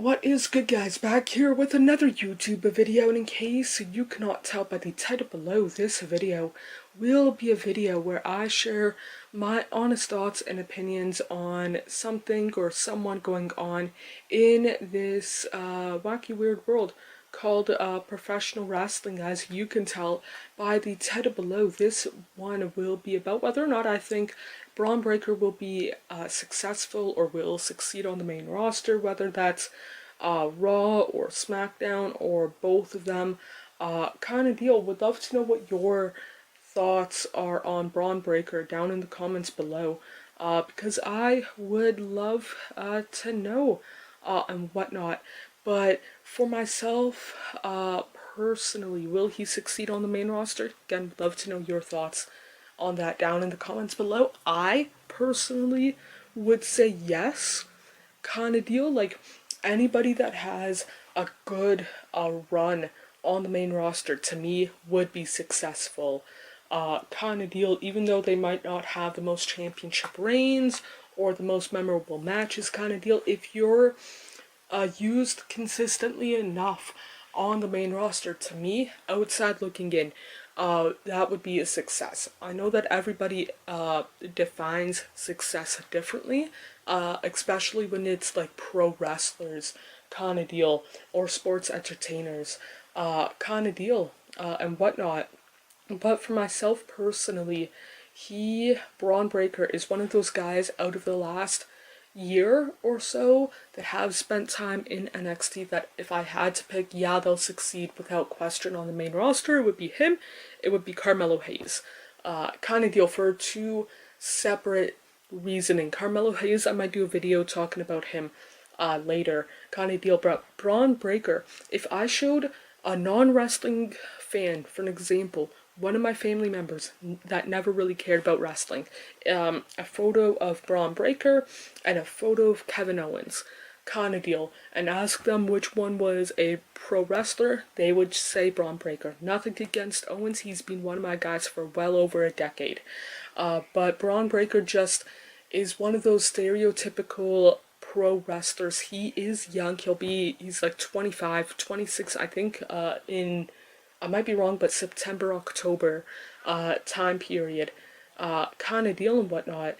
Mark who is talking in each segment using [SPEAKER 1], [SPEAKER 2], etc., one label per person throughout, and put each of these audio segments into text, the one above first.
[SPEAKER 1] What is good, guys? Back here with another YouTube video, and in case you cannot tell by the title below, this video will be a video where I share my honest thoughts and opinions on something or someone going on in this wacky weird world called professional wrestling. As you can tell by the title below, this one will be about whether or not I think Bron Breakker will be successful or will succeed on the main roster, whether that's Raw or SmackDown or both of them, kind of deal. Would love to know what your thoughts are on Bron Breakker down in the comments below, because I would love to know and whatnot. But for myself, personally, will he succeed on the main roster? Again, would love to know your thoughts on that down in the comments below. I personally would say yes, kind of deal. Like, anybody that has a good run on the main roster, to me, would be successful, kind of deal, even though they might not have the most championship reigns or the most memorable matches, kind of deal. If you're used consistently enough on the main roster, to me, outside looking in, that would be a success. I know that everybody defines success differently, especially when it's like pro wrestlers kind of deal or sports entertainers kind of deal and whatnot. But for myself personally, Bron Breakker, is one of those guys out of the last year or so that have spent time in NXT that if I had to pick, yeah, they'll succeed without question on the main roster. It would be him, it would be Carmelo Hayes. Kind of deal, for two separate reasoning. Carmelo Hayes, I might do a video talking about him later, kind of deal. But Bron Breakker, if I showed a non-wrestling fan, for an example, one of my family members that never really cared about wrestling, a photo of Bron Breakker and a photo of Kevin Owens, kind of deal, and ask them which one was a pro wrestler, they would say Bron Breakker. Nothing against Owens, he's been one of my guys for well over a decade. But Bron Breakker just is one of those stereotypical pro wrestlers. He is young, he's like 25, 26, I think, I might be wrong, but September, October time period, kind of deal and whatnot.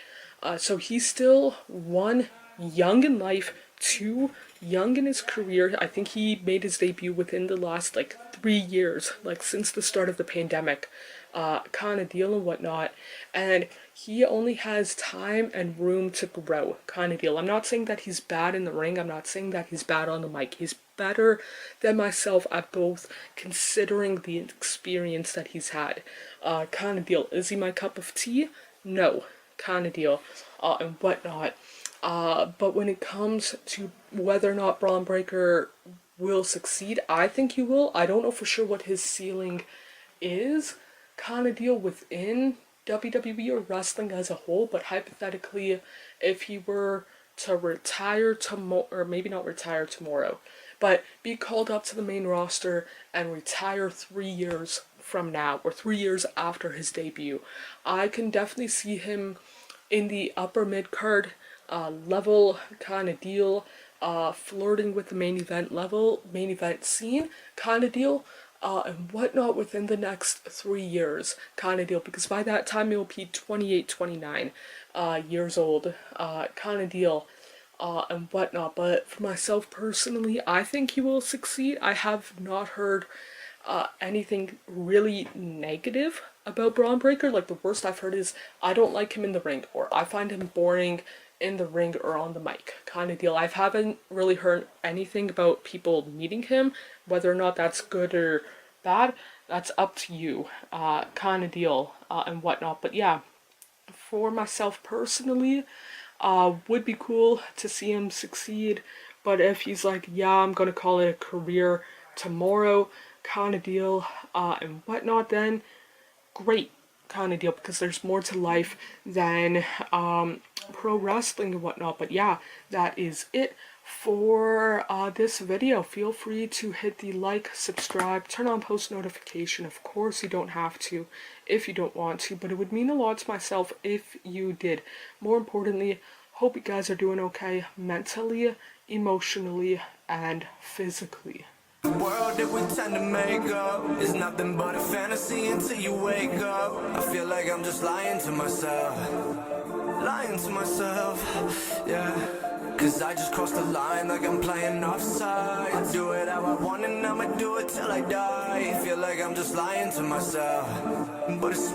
[SPEAKER 1] So he's still, one, young in life, two, young in his career. I think he made his debut within the last like 3 years, like since the start of the pandemic, kind of deal and whatnot. And he only has time and room to grow, kind of deal. I'm not saying that he's bad in the ring. I'm not saying that he's bad on the mic. He's better than myself at both, considering the experience that he's had, kind of deal. Is he my cup of tea? No, kind of deal, and whatnot. But when it comes to whether or not Bron Breakker will succeed, I think he will. I don't know for sure what his ceiling is, kind of deal, within WWE or wrestling as a whole. But hypothetically, if he were to retire tomorrow, or maybe not retire tomorrow, but be called up to the main roster and retire 3 years from now, or 3 years after his debut, I can definitely see him in the upper mid-card level, kind of deal, flirting with the main event scene, kind of deal, and whatnot within the next 3 years, kind of deal, because by that time he'll be 28, 29 years old, kind of deal, and whatnot. But for myself personally, I think he will succeed. I have not heard anything really negative about Bron Breakker. Like, the worst I've heard is, I don't like him in the ring, or I find him boring in the ring or on the mic, kind of deal. I haven't really heard anything about people needing him. Whether or not that's good or bad, that's up to you, kind of deal, and whatnot. But yeah, for myself personally, would be cool to see him succeed. But if he's like, yeah, I'm gonna call it a career tomorrow, kind of deal, and whatnot, then great, kind of deal, because there's more to life than pro wrestling and whatnot. But yeah, that is it for this video. Feel free to hit the like, subscribe, turn on post notification. Of course, you don't have to if you don't want to, but it would mean a lot to myself if you did. More importantly, hope you guys are doing okay mentally, emotionally, and physically.
[SPEAKER 2] The world that we tend to make up is nothing but a fantasy until you wake up. I feel like I'm just lying to myself, yeah. Cause I just crossed the line like I'm playing offside. Do it how I want and I'ma do it till I die. Feel like I'm just lying to myself, but it's